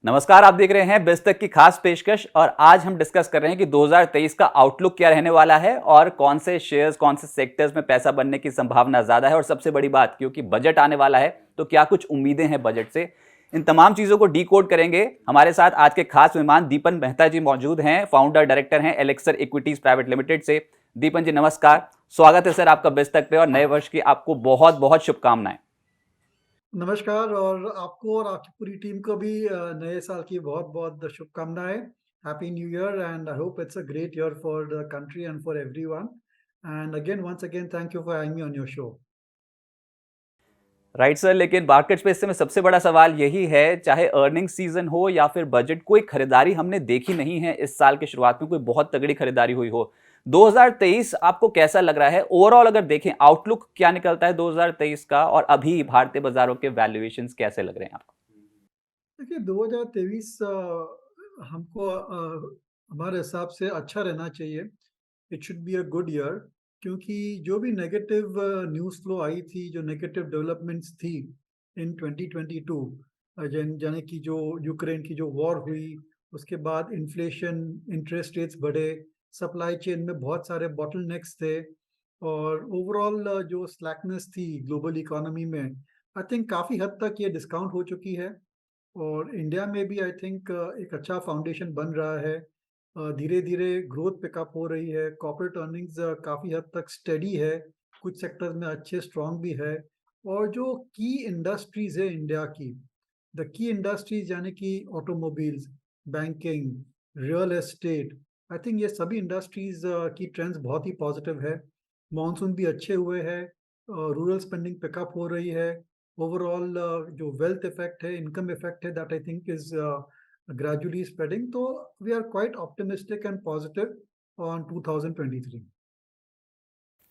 नमस्कार, आप देख रहे हैं बेस्तक की खास पेशकश और आज हम डिस्कस कर रहे हैं कि 2023 का आउटलुक क्या रहने वाला है और कौन से शेयर्स, कौन से सेक्टर्स में पैसा बनने की संभावना ज्यादा है और सबसे बड़ी बात क्योंकि बजट आने वाला है तो क्या कुछ उम्मीदें हैं बजट से। इन तमाम चीजों को डीकोड करेंगे। हमारे साथ आज के खास मेहमान दीपन मेहता जी मौजूद हैं, फाउंडर डायरेक्टर हैं एलेक्सर इक्विटीज प्राइवेट लिमिटेड से। दीपन जी नमस्कार, स्वागत है सर आपका बेस्तक पे और नए वर्ष की आपको बहुत बहुत शुभकामनाएं। नमस्कार और आपको और आपकी पूरी टीम को भी नए साल की बहुत-बहुत शुभकामनाएँ। Happy new year and I hope it's a great year for the country and for everyone. And again once again thank you for having me on your show. Right sir, लेकिन market space में सबसे बड़ा सवाल यही है, चाहे earning season हो या फिर बजट, कोई खरीदारी हमने देखी नहीं है इस साल के शुरुआत में, कोई बहुत तगड़ी खरीदारी हुई हो। 2023 आपको कैसा लग रहा है ओवरऑल? अगर देखें आउटलुक क्या निकलता है 2023 का और अभी भारतीय बाजारों के वैल्यूएशंस कैसे लग रहे हैं आपको? देखिए 2023 हमको हमारे हिसाब से अच्छा रहना चाहिए। It should be a good year क्योंकि जो भी नेगेटिव न्यूज़ फ्लो आई थी, जो नेगेटिव डेवलपमेंट्स थी इन 2022 यानी कि जो यूक्रेन की जो वॉर हुई, उसके बाद इन्फ्लेशन, इंटरेस्ट रेट्स बढ़े, सप्लाई चेन में बहुत सारे बॉटलनेक्स थे और ओवरऑल जो स्लैकनेस थी ग्लोबल इकोनॉमी में, आई थिंक काफ़ी हद तक ये डिस्काउंट हो चुकी है। और इंडिया में भी आई थिंक एक अच्छा फाउंडेशन बन रहा है। धीरे-धीरे ग्रोथ पिकअप हो रही है, कॉर्पोरेट अर्निंग्स काफ़ी हद तक स्टेडी है, कुछ सेक्टर्स में अच्छे स्ट्रॉन्ग भी है और जो की इंडस्ट्रीज़ है इंडिया की, द की इंडस्ट्रीज़ यानी कि automobiles, banking, real estate, I think ये सभी इंडस्ट्रीज़ की ट्रेंड्स बहुत ही पॉजिटिव है। मॉनसून भी अच्छे हुए हैं, रूरल स्पेंडिंग पिकअप हो रही है। ओवरऑल जो वेल्थ इफेक्ट है, इनकम इफेक्ट है that I think is gradually spreading तो we are quite optimistic and positive on 2023।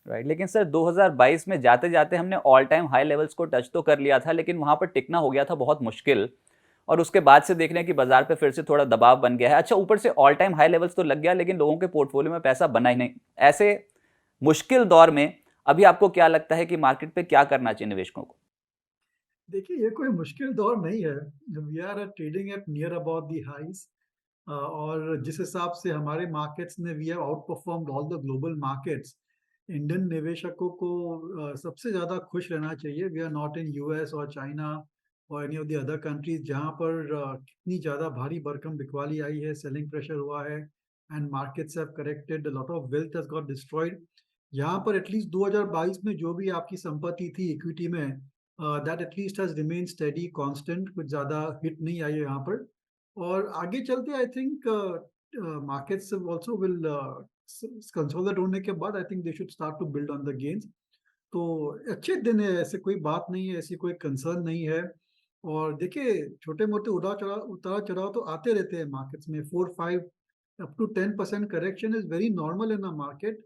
Right, लेकिन सर 2022 में जाते जाते हमने ऑल टाइम हाई लेवल्स को टच तो कर लिया था, लेकिन वहां पर टिकना हो गया था बहुत मुश्किल। और उसके बाद से देख रहे हैं कि बाजार पे फिर से थोड़ा दबाव बन गया है। अच्छा, ऊपर से ऑल टाइम हाई लेवल्स तो लग गया लेकिन लोगों के पोर्टफोलियो में पैसा बना ही नहीं। ऐसे मुश्किल दौर में अभी आपको क्या लगता है कि मार्केट पे क्या करना चाहिए निवेशकों को? देखिए, ये कोई मुश्किल दौर नहीं है। We are trading at near about the highs और जिस हिसाब से हमारे मार्केट्स ने we have outperformed all the global markets, Indian निवेशकों को सबसे ज़्यादा खुश रहना चाहिए। We are not in US और चाइना और any of the other countries जहाँ पर कितनी ज़्यादा भारी भरकम बिकवाली आई है, सेलिंग प्रेशर हुआ है and markets have corrected, a lot of wealth has got destroyed. यहाँ पर एटलीस्ट 2022 में जो भी आपकी संपत्ति थी इक्विटी में that at least has remained steady constant, कुछ ज़्यादा हिट नहीं आई है यहाँ पर। और आगे चलते I think markets also will consolidate होने के बाद I think they should start to build on the gains. तो अच्छे दिन है, ऐसे कोई बात नहीं है, ऐसी कोई कंसर्न नहीं है। और देखिए छोटे-मोटे उतार-चढ़ाव तो आते रहते हैं मार्केट्स में 4-5 up to 10% correction is very normal in a market.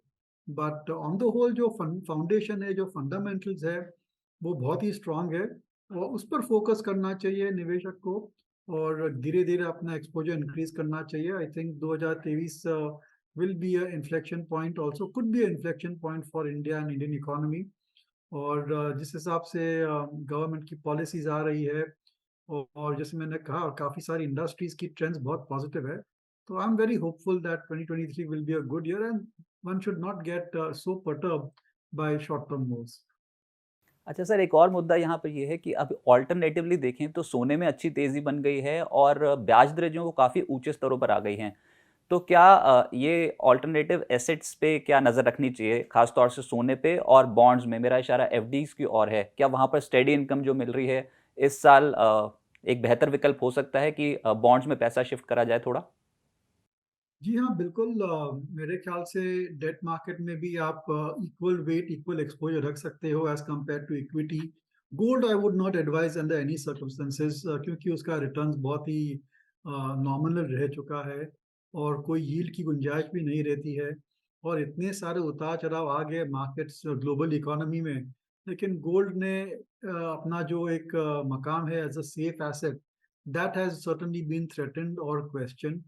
But on the whole जो फाउंडेशन है, जो फंडामेंटल्स है, वो बहुत ही स्ट्रॉन्ग है और उस पर फोकस करना चाहिए निवेशक को और धीरे-धीरे अपना एक्सपोज़र इंक्रीज़ करना चाहिए। I think 2023 will be a inflection point also, could be a inflection point for India and Indian economy. और जिस हिसाब से गवर्नमेंट की पॉलिसीज़ आ रही है और जैसे मैंने कहा काफ़ी सारी इंडस्ट्रीज़ की ट्रेंड्स बहुत पॉजिटिव है। तो I am very hopeful that 2023 will be a good year and one should not get so perturbed by short term moves. अच्छा सर, एक और मुद्दा यहाँ पर ये है कि अब ऑल्टरनेटिवली देखें तो सोने में अच्छी तेजी बन गई है और ब्याज दरें जो वो काफ़ी ऊंचे स्तरों पर आ गई हैं। तो क्या ये ऑल्टरनेटिव एसेट्स पे क्या नज़र रखनी चाहिए, खास तौर से सोने पे और बॉन्ड्स में? मेरा इशारा एफडीज की ओर है। क्या वहाँ पर स्टेडी इनकम जो मिल रही है इस साल एक बेहतर विकल्प हो सकता है कि बॉन्ड्स में पैसा शिफ्ट करा जाए थोड़ा? जी हाँ, बिल्कुल मेरे ख्याल से डेट मार्केट में भी आप इक्वल वेट, इक्वल एक्सपोज़र रख सकते हो as compare to equity. Gold I would not advise under any circumstances क्योंकि उसका रिटर्न्स बहुत ही नॉमिनल रह चुका है और कोई यील्ड की गुंजाइश भी नहीं रहती है और इतने सारे उतार-चढ़ाव आ गए मार्केट्स ग्लोबल इकोनॉमी में, लेकिन गोल्ड ने अपना जो एक मकाम है as a safe asset, that has certainly been threatened और क्वेश्चन्ड।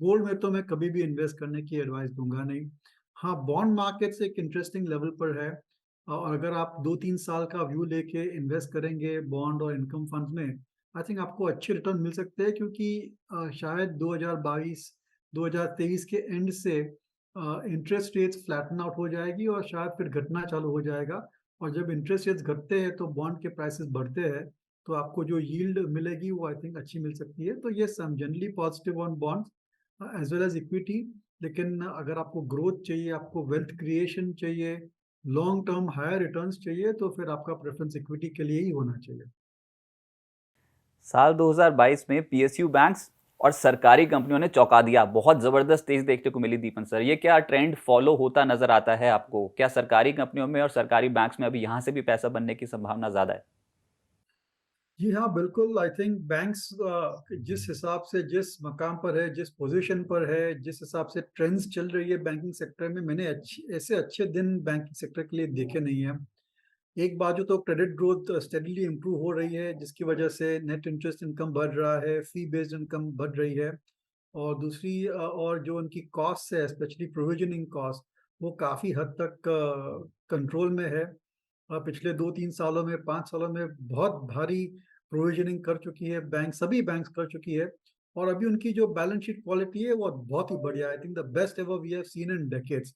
गोल्ड में तो मैं कभी भी इन्वेस्ट करने की एडवाइस दूँगा नहीं। हाँ, बॉन्ड मार्केट्स एक इंटरेस्टिंग लेवल पर है और अगर आप 2-3 साल का व्यू लेके इन्वेस्ट करेंगे बॉन्ड और इनकम फंड्स में, आई थिंक आपको अच्छे रिटर्न मिल सकते हैं क्योंकि शायद 2022, 2023 के एंड से इंटरेस्ट रेट्स फ्लैटन आउट हो जाएगी और शायद फिर घटना चालू हो जाएगा और जब इंटरेस्ट रेट्स घटते हैं तो बॉन्ड के प्राइसेस बढ़ते हैं, तो आपको जो यील्ड मिलेगी वो आई थिंक अच्छी मिल सकती है। तो yes, I am generally positive on bonds as well as equity. लेकिन अगर आपको ग्रोथ चाहिए, आपको वेल्थ क्रिएशन चाहिए, लॉन्ग टर्म हायर रिटर्न्स चाहिए, तो फिर आपका प्रेफ़रेंस इक्विटी के लिए ही होना चाहिए। साल 2022 में पीएसयू बैंक्स और सरकारी कंपनियों ने चौंका दिया, बहुत जबरदस्त तेज देखने को मिली। दीपन सर, ये क्या ट्रेंड फॉलो होता नजर आता है आपको? क्या सरकारी कंपनियों में और सरकारी बैंक्स में अभी यहां से भी पैसा बनने की संभावना ज्यादा है? जी हाँ, बिल्कुल। आई थिंक बैंक्स जिस हिसाब से जिस मकाम पर है, जिस पोज़ीशन पर है, जिस हिसाब से ट्रेंड्स चल रही है बैंकिंग सेक्टर में, मैंने ऐसे अच्छे दिन बैंकिंग सेक्टर के लिए देखे नहीं हैं। एक बाजू तो क्रेडिट ग्रोथ स्टेडीली इम्प्रूव हो रही है, जिसकी वजह से नेट इंटरेस्ट इनकम बढ़ रहा है, फी बेस्ड इनकम बढ़ रही है। और दूसरी और जो उनकी कॉस्ट है, स्पेशली प्रोविजनिंग कॉस्ट, वो काफ़ी हद तक कंट्रोल में है। पिछले 2-3 सालों में, 5 सालों में बहुत भारी प्रोविजनिंग कर चुकी है बैंक, सभी बैंक्स कर चुकी है। और अभी उनकी जो बैलेंस शीट क्वालिटी है, वो बहुत ही बढ़िया है। I think the best ever we have seen in decades.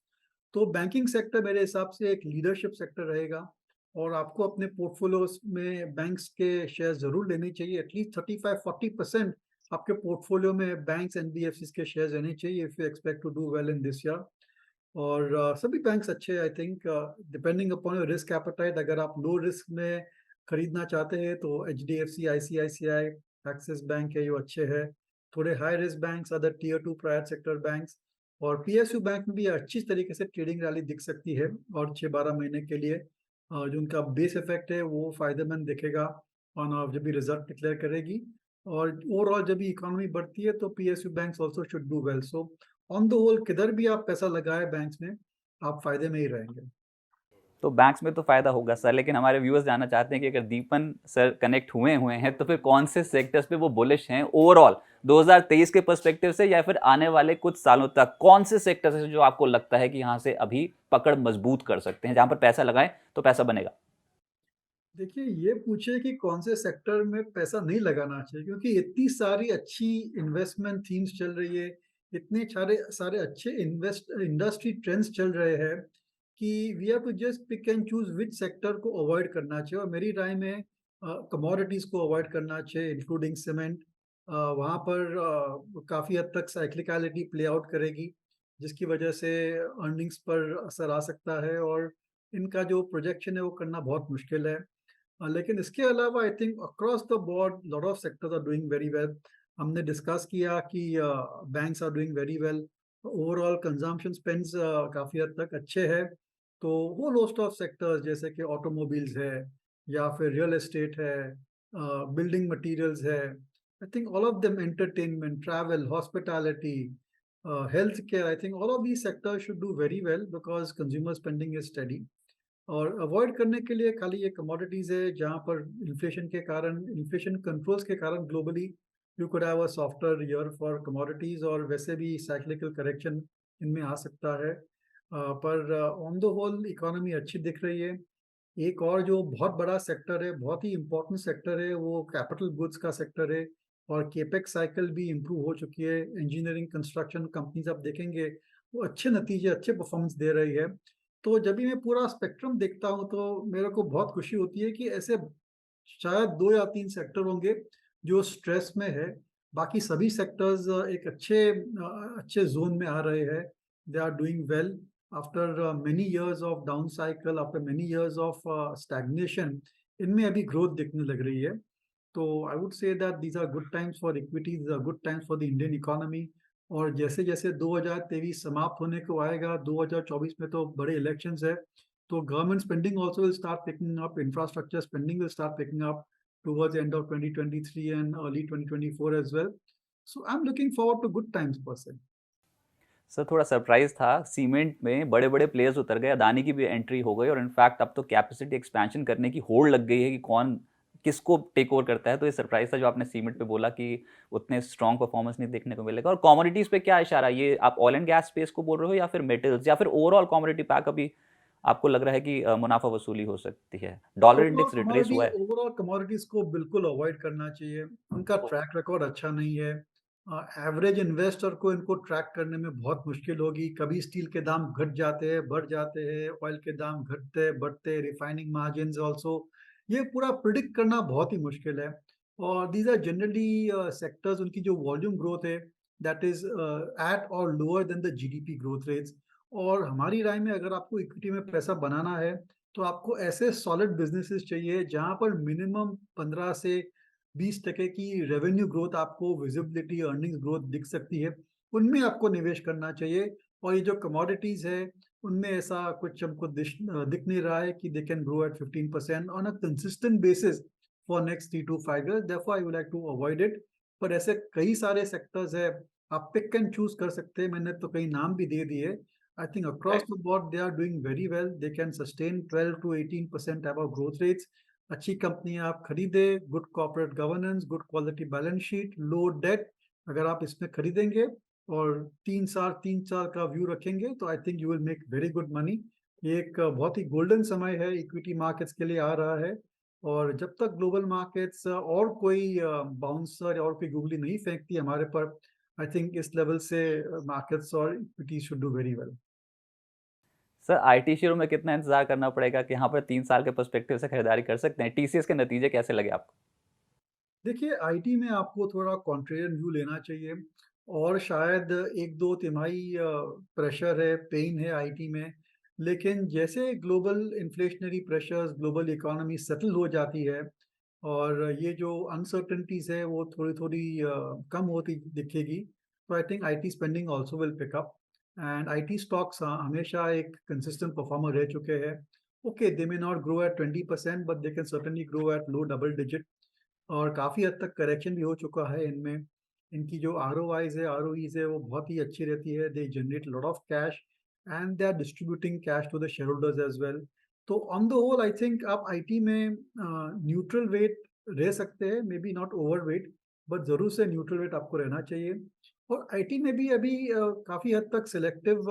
तो बैंकिंग सेक्टर मेरे हिसाब से एक लीडरशिप सेक्टर रहेगा और आपको अपने पोर्टफोलियोज़ में बैंक्स के शेयर ज़रूर लेने चाहिए। एटलीस्ट 35-40% आपके पोर्टफोलियो में बैंक्स, एनबीएफसीज़ के शेयर्स रहने चाहिए if you expect to do well in this year. और सभी बैंक्स अच्छे हैं। I think depending upon your risk appetite, अगर आप लो रिस्क में खरीदना चाहते हैं तो एचडीएफसी, आईसीआईसीआई, एक्सिस बैंक है, ये अच्छे हैं। थोड़े high risk banks, other tier 2 private sector banks और पीएसयू बैंक में भी अच्छी तरीके से ट्रेडिंग रैली दिख सकती है और 6-12 महीने के लिए जो उनका बेस इफेक्ट है वो फ़ायदेमंद दिखेगा और जब भी रिजल्ट डिक्लेयर करेगी और ओवरऑल जब भी इकोनॉमी बढ़ती है तो PSU banks also should do well. So on the whole किधर भी आप पैसा लगाएँ बैंक्स में, आप फ़ायदे में ही रहेंगे। तो बैंक्स में तो फायदा होगा सर, लेकिन हमारे व्यूअर्स जानना चाहते हैं कि अगर दीपन सर कनेक्ट हुए हुए हैं तो फिर कौन से सेक्टर्स पे वो बुलिश हैं ओवरऑल 2023 के पर्सपेक्टिव से, या फिर आने वाले कुछ सालों तक कौन से सेक्टर्स हैं जो आपको लगता है कि यहाँ से अभी पकड़ मजबूत कर सकते हैं, जहां पर पैसा लगाएं तो पैसा बनेगा? देखिए, ये पूछिए कि कौन से सेक्टर में पैसा नहीं लगाना चाहिए क्योंकि इतनी सारी अच्छी इन्वेस्टमेंट थीम्स चल रही है, इतने सारे सारे अच्छे इंडस्ट्री ट्रेंड्स चल रहे हैं कि we have to just pick and choose which sector को अवॉइड करना चाहिए और मेरी राय में कमोडिटीज़ को अवॉइड करना चाहिए इंक्लूडिंग सीमेंट। वहाँ पर काफ़ी हद तक साइक्लिकलिटी प्ले आउट करेगी, जिसकी वजह से अर्निंग्स पर असर आ सकता है और इनका जो प्रोजेक्शन है वो करना बहुत मुश्किल है। लेकिन इसके अलावा I think across the board lot of sectors are doing very well. हमने डिस्कस किया कि banks are doing very well, overall consumption spends काफ़ी हद तक अच्छे हैं। तो वो होस्ट ऑफ सेक्टर्स जैसे कि ऑटोमोबाइल्स है या फिर रियल एस्टेट है, बिल्डिंग मटेरियल्स है, I think all of them, entertainment, travel, hospitality, health care, I think all of these sectors should do very well because consumer spending is steady. और avoid करने के लिए खाली ये कमोडिटीज़ है जहाँ पर इन्फ्लेशन कंट्रोल्स के कारण globally you could have a softer year for commodities और वैसे भी साइक्लिकल करेक्शन इनमें आ सकता है। पर ऑन द होल इकोनॉमी अच्छी दिख रही है। एक और जो बहुत बड़ा सेक्टर है, बहुत ही इम्पोर्टेंट सेक्टर है, वो कैपिटल गुड्स का सेक्टर है और केपेक्स साइकिल भी इम्प्रूव हो चुकी है। इंजीनियरिंग कंस्ट्रक्शन कंपनीज आप देखेंगे, वो अच्छे नतीजे, अच्छे परफॉर्मेंस दे रही है। तो जब भी मैं पूरा स्पेक्ट्रम देखता हूँ, तो मेरे को बहुत खुशी होती है कि ऐसे शायद 2 या 3 सेक्टर होंगे जो स्ट्रेस में है। बाकी सभी सेक्टर्स एक अच्छे ज़ोन में आ रहे हैं। They are doing well after many years of down cycle, after many years of stagnation, इनमें अभी ग्रोथ दिखने लग रही है। तो I would say that these are good times for equities, these are good times for the Indian economy. और जैसे-जैसे 2023 समाप्त होने को आएगा, 2024 में तो बड़े इलेक्शंस है, तो government spending also will start picking up, infrastructure spending will start picking up towards the end of 2023 and early 2024 as well. So I'm looking forward to good times per se. Sir, थोड़ा surprise था, cement में बड़े बड़े players उतर गए, अदानी की भी entry हो गई और इनफैक्ट अब तो कैपेसिटी एक्सपेंशन करने की होड़ लग गई है कि कौन किसको टेक ओवर करता है। तो ये सरप्राइज था जो आपने सीमेंट पे बोला कि उतने स्ट्रॉन्ग परफॉर्मेंस नहीं देखने को मिलेगा। और कमोडिटीज पे क्या इशारा, ये आप ऑयल एंड गैस स्पेस को बोल रहे हो या फिर मेटल्स या फिर ओवरऑल कमोडिटी पैक अभी आपको लग रहा है कि मुनाफा वसूली हो सकती है? डॉलर इंडेक्स रिट्रेस हुआ है? ओवरऑल कमोडिटीज़ को बिल्कुल अवॉइड करना चाहिए। उनका ट्रैक रिकॉर्ड अच्छा नहीं है। एवरेज इन्वेस्टर को इनको ट्रैक करने में बहुत मुश्किल होगी। कभी स्टील के दाम घट जाते हैं, बढ़ जाते हैं, ऑयल के दाम घटते, बढ़ते, रिफाइनिंग मार्जिन्स ऑल्सो। ये पूरा प्रिडिक्ट करना बहुत ही मुश्किल है। और दीज़ आर जनरली सेक्टर्स उनकी जो वॉल्यूम ग्रोथ है दैट इज़ एट और lower than the GDP growth rates. और हमारी राय में अगर आपको इक्विटी में पैसा बनाना है तो आपको ऐसे सॉलिड बिज़नेसेस चाहिए जहाँ पर मिनिमम 15 से 20% की रेवेन्यू ग्रोथ आपको विजिबिलिटी, अर्निंग्स ग्रोथ दिख सकती है, उनमें आपको निवेश करना चाहिए। और ये जो कमोडिटीज़ है, उनमें ऐसा कुछ हमको दिख नहीं रहा है कि they can grow at 15% on a consistent basis for next 3 to 5 years, therefore I would like to avoid it. पर ऐसे कई सारे सेक्टर्स हैं, आप पिक एंड चूज़ कर सकते हैं, मैंने तो कई नाम भी दे दिए। I think across right. the board they are doing very well. They can sustain 12 to 18% type of growth rates. अच्छी कंपनियां आप खरीदें, good corporate governance, good quality balance sheet, low debt. अगर आप इसमें खरीदेंगे और 3 साल का व्यू रखेंगे तो I think you will make very good money. ये एक बहुत ही गोल्डन समय है इक्विटी मार्केट्स के लिए आ रहा है। और जब तक ग्लोबल मार्केट्स और कोई बाउंसर और कोई गुगली नहीं फेंकती हमारे पर, आई थिंक इस लेवल से मार्केट्स और equity should do very well. Sir IT शेयरों में कितना इंतजार करना पड़ेगा कि यहाँ पर 3 साल के पर्सपेक्टिव से खरीदारी कर सकते हैं? टीसीएस के नतीजे कैसे लगे आपको? देखिए, आईटी में आपको थोड़ा कॉन्ट्रेरियन व्यू लेना चाहिए और शायद 1-2 तिमाही प्रेशर है, पेन है आईटी में। लेकिन जैसे global inflationary pressures, global economy settle हो जाती है और ये जो अनसर्टेनिटीज़ है, वो थोड़ी-थोड़ी कम होती दिखेगी, तो I think IT spending also will pick up. And IT stocks हमेशा एक कंसिस्टेंट परफॉर्मर रह चुके हैं। Okay, they may not grow at 20% but they can certainly grow at low double digit. और काफ़ी हद तक करेक्शन भी हो चुका है इनमें। इनकी जो आरओआईज़ है, आरओईज़ है, वो बहुत ही अच्छी रहती है। They generate lot of cash and they are distributing cash to the share holders as well. तो on the whole I think आप आईटी में न्यूट्रल वेट रह सकते हैं, maybe not overweight, but ज़रूर से न्यूट्रल वेट आपको रहना चाहिए। और आईटी में भी अभी काफ़ी हद तक सिलेक्टिव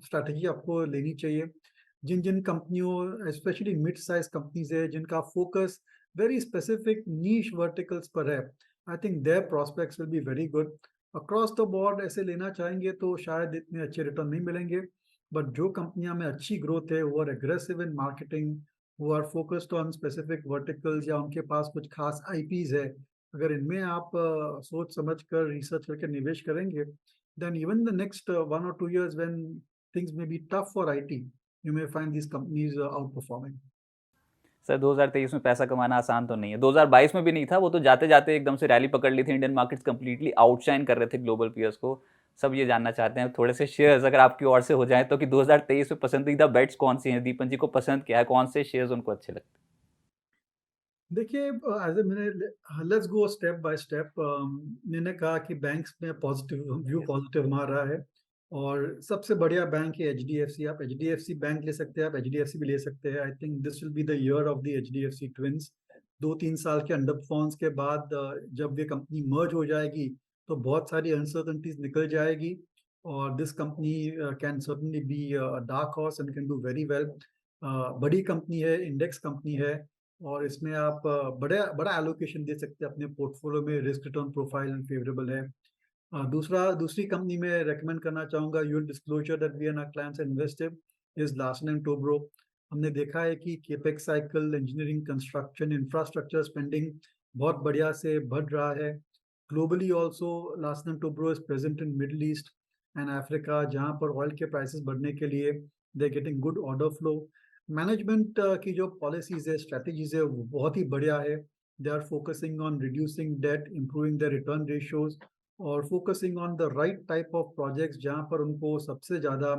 स्ट्रैटेजी आपको लेनी चाहिए। जिन-जिन कंपनियों स्पेशली मिड साइज़ कंपनीज़ है, जिनका focus very specific niche verticals पर है, I think their prospects will be very good. Across the board ऐसे लेना चाहेंगे तो शायद इतने अच्छे रिटर्न नहीं मिलेंगे, बट जो कंपनियां में अच्छी ग्रोथ है, वो आर एग्रेसिव इन मार्केटिंग, वो are focused on specific verticals या उनके पास कुछ खास आईपीज है, अगर इनमें आप सोच समझ कर रिसर्च करके निवेश करेंगे, then even the next 1 or 2 years when things may be tough for IT, you may find these companies outperforming. Sir 2023 में पैसा कमाना आसान तो नहीं है। 2022 में भी नहीं था, वो तो जाते-जाते एकदम से रैली पकड़ ली थी, इंडियन मार्केट्स कंप्लीटली आउटशाइन कर रहे थे ग्लोबल पीयर्स को। सब ये जानना चाहते हैं थोड़े से शेयर्स अगर आपकी ओर से हो जाएँ तो कि 2023 में पसंदीदा बेट्स कौन-सी हैं? दीपन जी को पसंद क्या है? कौन से शेयर्स उनको अच्छे लगते हैं? देखिए एज ए मैंने let's go step by step. मैंने कहा कि बैंक्स में पॉजिटिव व्यू पॉजिटिव हमारा रहा है और सबसे बढ़िया बैंक है एचडीएफसी। आप एचडीएफसी बैंक ले सकते हैं, आप एचडीएफसी भी ले सकते हैं। I think this will be the year of the HDFC twins. 2-3 साल के अंडर परफॉर्मेंस के बाद जब ये कंपनी मर्ज हो जाएगी तो बहुत सारी अनसर्टनिटीज निकल जाएगी और this company can certainly be dark horse and can do very well. बड़ी कंपनी है, इंडेक्स कंपनी है और इसमें आप बड़ा एलोकेशन दे सकते हैं अपने पोर्टफोलियो में, रिस्क रिटर्न प्रोफाइल फेवरेबल है। दूसरी कंपनी में रेकमेंड करना चाहूँगा, full disclosure that we and our clients invested is Larsen and Toubro. हमने देखा है कि capex cycle, engineering, construction, infrastructure spending बहुत बढ़िया से बढ़ रहा है। Globally also Larsen and Toubro is present in middle east and Africa, जहाँ पर ऑयल के प्राइसेस बढ़ने के लिए they are getting good order flow. Management की जो पॉलिसीज़ है, स्ट्रैटेजीज़ है, वो बहुत ही बढ़िया है। They are focusing on reducing debt, improving the return ratios और focusing on the right type of projects जहाँ पर उनको सबसे ज़्यादा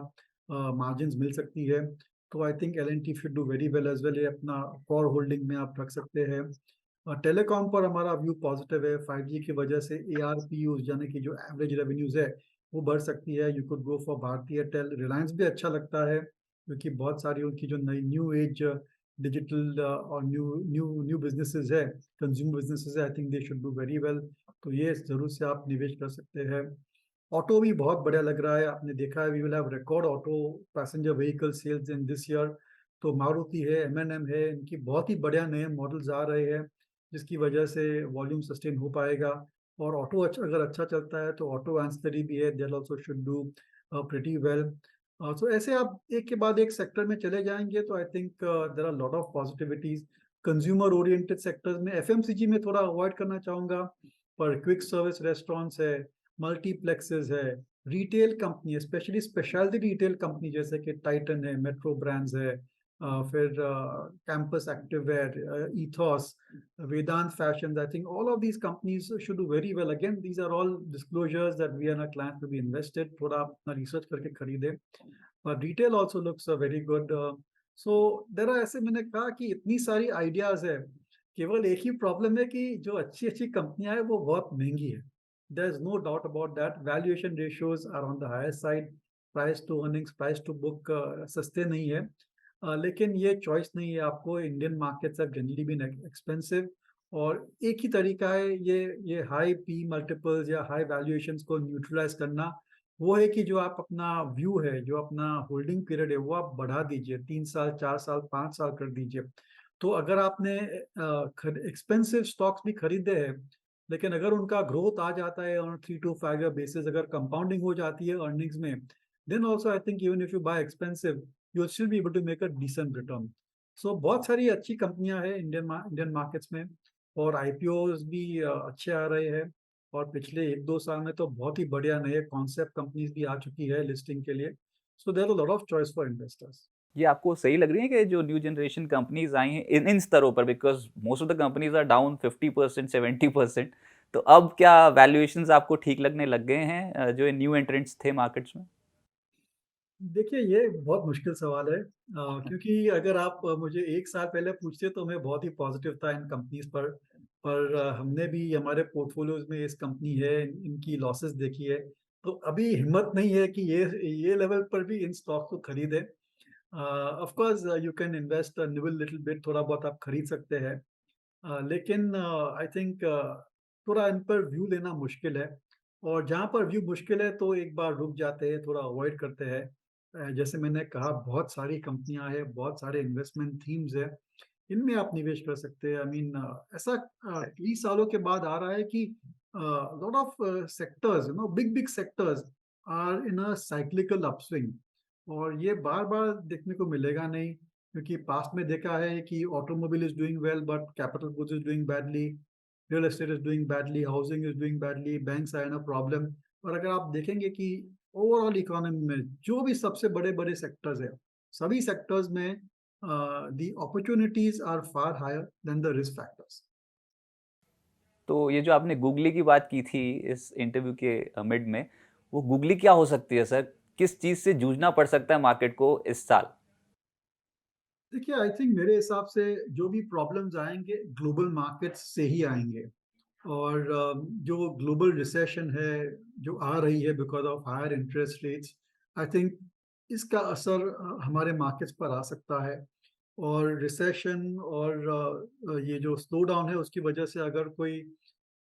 मार्जिन्स मिल सकती है। तो I think L&T should do very well as well. ये अपना कोर होल्डिंग में आप रख सकते हैं। टेलीकॉम पर हमारा व्यू पॉजिटिव है। 5G की वजह से एआरपीयूज़ यानी कि जो एवरेज रेवेन्यूज़ है, वो बढ़ सकती है। You could go for Bharti Airtel. Reliance भी अच्छा लगता है क्योंकि बहुत सारी उनकी जो नई न्यू एज डिजिटल और न्यू न्यू न्यू बिज़नेसेस है, कंज्यूमर बिज़नेसेस है, I think they should do very well. तो ये ज़रूर से आप निवेश कर सकते हैं। ऑटो भी बहुत बढ़िया लग रहा है, आपने देखा है we will have record auto passenger vehicle sales in this year. तो मारुति है, एम&एम है, इनकी बहुत ही बढ़िया नए मॉडल्स आ रहे हैं, जिसकी वजह से वॉल्यूम सस्टेन हो पाएगा। और ऑटो अगर अच्छा चलता है तो ऑटो एंसिलरी भी है, that also should do pretty well. So ऐसे आप एक के बाद एक सेक्टर में चले जाएंगे तो I think there are lot of positivities. Consumer oriented sectors में एफएमसीजी में थोड़ा अवॉइड करना चाहूंगा, पर क्विक सर्विस रेस्टोरेंट्स है, मल्टीप्लेक्सेस है, रिटेल कंपनी है, स्पेशली स्पेशलिटी रिटेल कंपनी जैसे कि टाइटन है, मेट्रो ब्रांड्स है, फिर Campus Activewear, Ethos, Vedant Fashion. I think all of these companies should do very well. Again these are all disclosures that we are clients to be invested, थोड़ा अपना research करके खरीदे। और retail also looks very good. So there are, ऐसे मैंने कहा कि इतनी सारी आइडियाज है, केवल एक ही प्रॉब्लम है कि जो अच्छी अच्छी कंपनियां हैं वो बहुत महंगी है। There is no doubt about that. Valuation ratios are on the higher side. Price to earnings, price to book सस्ते नहीं है। लेकिन ये चॉइस नहीं है आपको, Indian markets have generally been expensive. और एक ही तरीका है ये हाई पी मल्टीपल्स या हाई वैल्यूएशंस को न्यूट्रलाइज करना, वो है कि जो आप अपना व्यू है, जो अपना होल्डिंग पीरियड है, वो आप बढ़ा दीजिए, 3 साल, 4 साल, 5 साल कर दीजिए। तो अगर आपने एक्सपेंसिव स्टॉक्स भी खरीदे हैं, लेकिन अगर उनका ग्रोथ आ जाता है ऑन 3 to 5 ईयर बेसिस, अगर कंपाउंडिंग हो जाती है अर्निंग्स में, then also I think even if you buy expensive you will still be able to make a decent return. So बहुत सारी अच्छी कंपनियां हैं इंडियन मार्केट्स में, और आईपीओज भी अच्छे आ रहे हैं। और पिछले 1-2 साल में तो बहुत ही बढ़िया नए कॉन्सेप्ट कंपनीज भी आ चुकी है लिस्टिंग के लिए। So there are lot of choice for investors. ये आपको सही लग रही है कि जो न्यू जनरेशन कंपनीज आई हैं इन इन स्तरों पर, because most of the companies are down 50%, 70%, तो अब क्या वैल्यूएशंस आपको ठीक लगने लग गए हैं जो ये न्यू एंट्रेंट्स थे मार्केट्स में? देखिए, ये बहुत मुश्किल सवाल है, क्योंकि अगर आप मुझे 1 साल पहले पूछते तो मैं बहुत ही पॉजिटिव था इन कंपनीज पर हमने भी हमारे पोर्टफोलियोज में इस कंपनी है, इनकी लॉसेस देखी है। तो अभी हिम्मत नहीं है कि ये लेवल पर भी इन स्टॉक को खरीदे। Of course you can invest nibble little bit, थोड़ा बहुत आप खरीद सकते हैं। लेकिन आई थिंक थोड़ा इन पर व्यू लेना मुश्किल है। और जहाँ पर व्यू मुश्किल है तो एक बार रुक जाते हैं, थोड़ा अवॉइड करते हैं। जैसे मैंने कहा, बहुत सारी कंपनियां हैं, बहुत सारे इन्वेस्टमेंट थीम्स है, इनमें आप निवेश कर सकते हैं। आई मीन ऐसा कई सालों के बाद आ रहा है कि lot of sectors, big big sectors are in a cyclical upswing. और ये बार बार देखने को मिलेगा नहीं, क्योंकि पास्ट में देखा है कि automobile is doing well but capital goods is doing badly, real estate is doing badly, housing is doing badly, banks are in a problem. और अगर आप देखेंगे कि ओवरऑल इकोनॉमी में जो भी सबसे बड़े बड़े सेक्टर्स है, सभी सेक्टर्स में the opportunities are far higher than the risk factors. तो ये जो आपने गूगली की बात की थी इस इंटरव्यू के मिड में, वो गूगली क्या हो सकती है सर? किस चीज़ से जूझना पड़ सकता है मार्केट को इस साल? देखिए, आई थिंक मेरे हिसाब से जो भी प्रॉब्लम्स आएंगे ग्लोबल मार्केट्स से ही आएंगे। और जो ग्लोबल रिसेशन है जो आ रही है because of higher interest rates, I think इसका असर हमारे मार्केट्स पर आ सकता है। और रिसेशन और ये जो स्लो डाउन है उसकी वजह से अगर कोई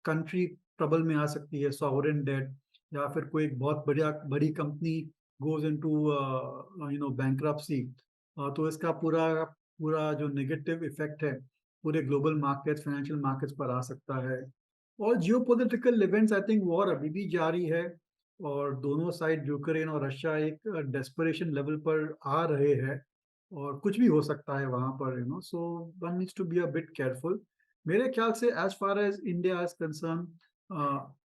कंट्री ट्रबल में आ सकती है, सॉवरेन डेट, या फिर कोई एक बहुत बढ़िया बड़ी कंपनी गोज इनटू बैंक्रप्सी, तो इसका पूरा पूरा जो नेगेटिव इफेक्ट है पूरे ग्लोबल मार्केट्स, फाइनेंशियल मार्केट्स पर आ सकता है। और geopolitical events, I think war अभी भी जारी है, और दोनों साइड यूक्रेन और रशिया एक डेस्परेशन लेवल पर आ रहे हैं, और कुछ भी हो सकता है वहां पर, so one needs to be a bit careful. मेरे ख्याल से as far as India is concern,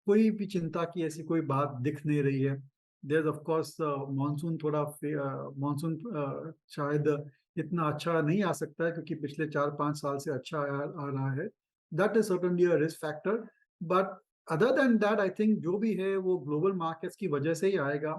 कोई भी चिंता की ऐसी कोई बात दिख नहीं रही है। There of course monsoon monsoon शायद इतना अच्छा नहीं आ सकता है, क्योंकि पिछले 4-5 साल से अच्छा आ रहा है। That is certainly a risk factor, but other than that I think जो भी है वो ग्लोबल मार्केट्स की वजह से ही आएगा,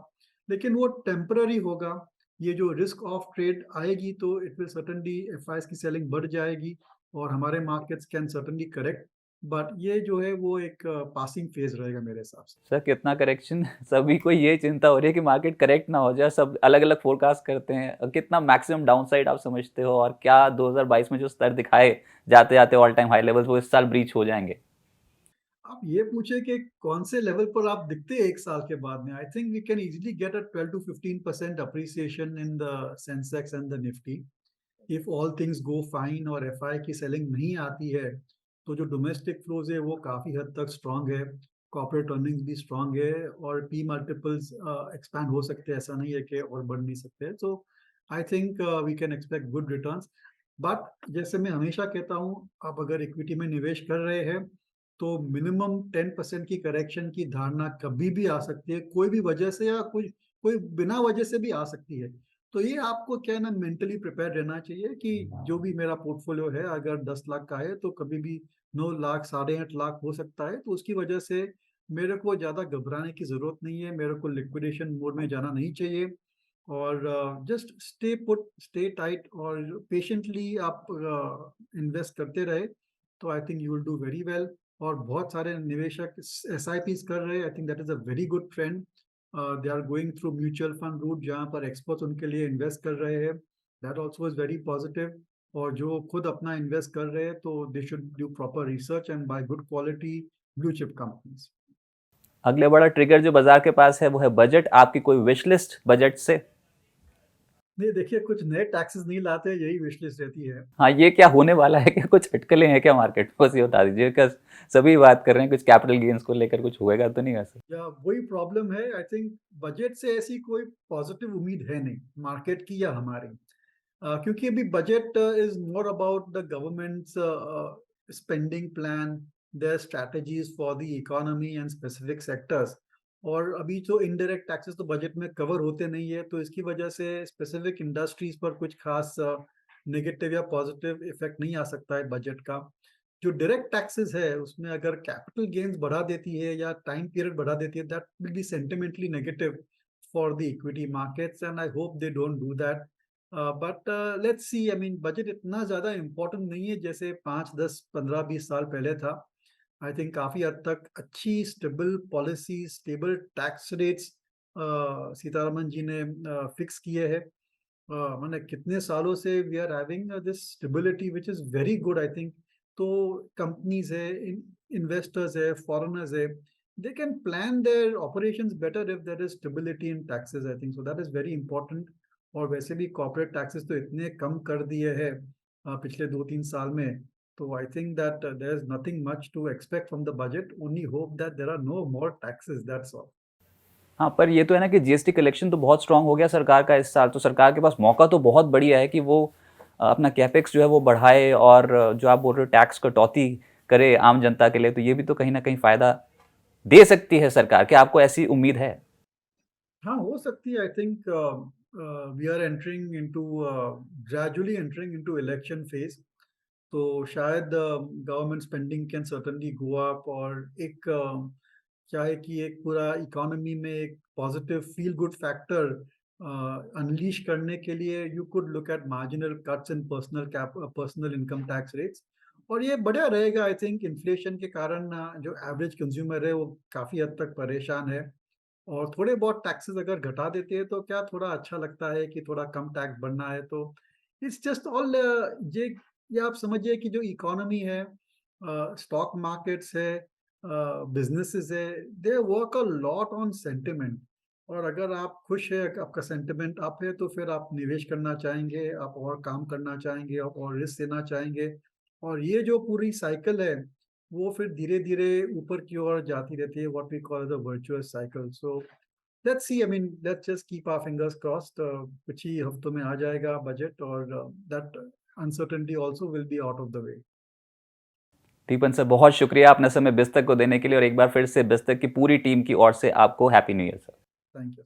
लेकिन वो टेम्पररी होगा। ये जो रिस्क ऑफ ट्रेड आएगी तो इट विल सर्टनली एफआईएस की सेलिंग बढ़ जाएगी, और हमारे markets can certainly correct, but ये जो है वो एक पासिंग फेज रहेगा मेरे हिसाब से। सर कितना करेक्शन सभी को ये चिंता हो रही है कि मार्केट करेक्ट ना हो जाए, सब अलग अलग फोरकास्ट करते हैं। कितना मैक्सिमम डाउनसाइड आप समझते हो, और क्या 2022 में जो स्तर दिखाए जाते जाते ऑल टाइम हाई लेवल्स वो इस साल ब्रीच हो जाएंगे? आप ये पूछे कि कौन से लेवल पर आप दिखते हैं 1 साल के बाद में। I think we can easily get a 12 to 15% appreciation in the Sensex and the Nifty. If all things go fine और एफआई की सेलिंग नहीं आती है, तो जो डोमेस्टिक फ्लोज है वो काफ़ी हद तक स्ट्रांग है, कॉर्पोरेट अर्निंग्स भी स्ट्रांग है और पी मल्टीपल्स एक्सपैंड हो सकते हैं, ऐसा नहीं है कि और बढ़ नहीं सकते। So I think we can expect good returns. But जैसे मैं हमेशा कहता हूँ, आप अगर इक्विटी में निवेश कर रहे हैं तो मिनिमम 10% की करेक्शन की धारणा कभी भी आ सकती है, कोई भी वजह से या कोई कोई बिना वजह से भी आ सकती है। तो ये आपको क्या है ना, मेंटली प्रिपेयर रहना चाहिए कि जो भी मेरा पोर्टफोलियो है, अगर 10 लाख का है तो कभी भी 9 लाख, साढ़े 8 लाख हो सकता है। तो उसकी वजह से मेरे को ज़्यादा घबराने की ज़रूरत नहीं है, मेरे को लिक्विडेशन मोड में जाना नहीं चाहिए और just stay put, stay tight और पेशेंटली आप इन्वेस्ट करते रहे, तो I think you will do very well. और बहुत सारे निवेशक एसआईपीस कर रहे हैं, I think that is a very good trend. They are going through mutual fund route जहाँ पर एक्सपर्ट्स उनके लिए इन्वेस्ट कर रहे हैं, that also is very positive. और जो खुद अपना इन्वेस्ट कर रहे हैं तो they should do proper research and buy good quality blue chip companies. अगले बड़ा ट्रिगर जो बाजार के पास है वो है बजट। आपकी कोई विश लिस्ट बजट से? नहीं, देखिए कुछ नए टैक्सेस नहीं लाते, यही विश लिस्ट रहती है। हाँ, ये क्या होने वाला है? क्या कुछ अटकलें हैं क्या मार्केट में? बस ये बता दीजिए, क्या सभी बात कर रहे हैं कुछ कैपिटल गेन्स को लेकर, कुछ होएगा तो नहीं वैसे? या वही प्रॉब्लम है, आई थिंक बजट से ऐसी कोई पॉजिटिव उम्मीद है नहीं मार्केट की या हमारी। क्योंकि अभी budget is more about the government's spending plan, their strategies for the economy and specific sectors. और अभी जो इनडायरेक्ट टैक्सेस तो बजट में कवर होते नहीं है, तो इसकी वजह से स्पेसिफिक इंडस्ट्रीज पर कुछ खास नेगेटिव या पॉजिटिव इफेक्ट नहीं आ सकता है बजट का। जो डायरेक्ट टैक्सेस है उसमें अगर कैपिटल गेन्स बढ़ा देती है या टाइम पीरियड बढ़ा देती है, that will be sentimentally negative for the equity markets and I hope they don't do that. But let's see, I mean budget इतना ज़्यादा इम्पोर्टेंट नहीं है जैसे 5, 10, 15, 20 साल पहले था। आई थिंक काफ़ी हद तक अच्छी stable policy, stable tax rates Sitharaman ji ने फिक्स किए हैं। मैंने कितने सालों से we are having this stability which is very good I think. तो कंपनीज़ है, इन्वेस्टर्स है, फॉरेनर्स है, they can plan their operations better if there is stability in taxes, I think so that is very important। और वैसे भी corporate taxes तो इतने कम कर दिए हैं पिछले 2-3 साल में, तो I think that there is nothing much to expect from the budget, only hope that there are no more taxes, that's all. हाँ, पर ये तो है ना कि जीएसटी कलेक्शन तो बहुत स्ट्रांग हो गया सरकार का इस साल, तो सरकार के पास मौका तो बहुत बढ़िया है कि वो अपना कैपेक्स जो है वो बढ़ाए और जो आप बोल रहे हो टैक्स कटौती करे आम जनता के लिए, तो ये भी तो कहीं ना कहीं फायदा दे सकती है सरकार। क्या आपको ऐसी उम्मीद है? हाँ, हो सकती है। I think we are entering into gradually entering into election phase, तो शायद government spending can certainly go up और एक क्या है कि एक पूरा इकोनॉमी में एक positive feel good factor unleash करने के लिए you could look at marginal cuts in personal income tax rates. और ये बढ़िया रहेगा। आई थिंक इन्फ्लेशन के कारण जो एवरेज कंज्यूमर है वो काफ़ी हद तक परेशान है, और थोड़े बहुत टैक्सेस अगर घटा देते हैं तो क्या थोड़ा अच्छा लगता है कि थोड़ा कम टैक्स बढ़ना है। तो इट्स जस्ट ऑल ये आप समझिए कि जो इकोनॉमी है, स्टॉक मार्केट्स है, बिजनेसेस है, they work a lot on sentiment. और अगर आप खुश है, आपका सेंटिमेंट अप है, तो फिर आप निवेश करना चाहेंगे, आप और काम करना चाहेंगे, आप और रिस्क लेना चाहेंगे। और ये जो पूरी साइकिल है वो फिर धीरे-धीरे ऊपर की ओर जाती रहती है, what we call the virtuous cycle. So let's see, I mean let's just keep our fingers crossed. कुछ ही हफ्तों में आ जाएगा बजट और that uncertainty also will be out of the way. Deepan sir, बहुत शुक्रिया अपना समय बिस्तक को देने के लिए, और एक बार फिर से बिस्तक की पूरी टीम की ओर से आपको happy new year sir. Thank you.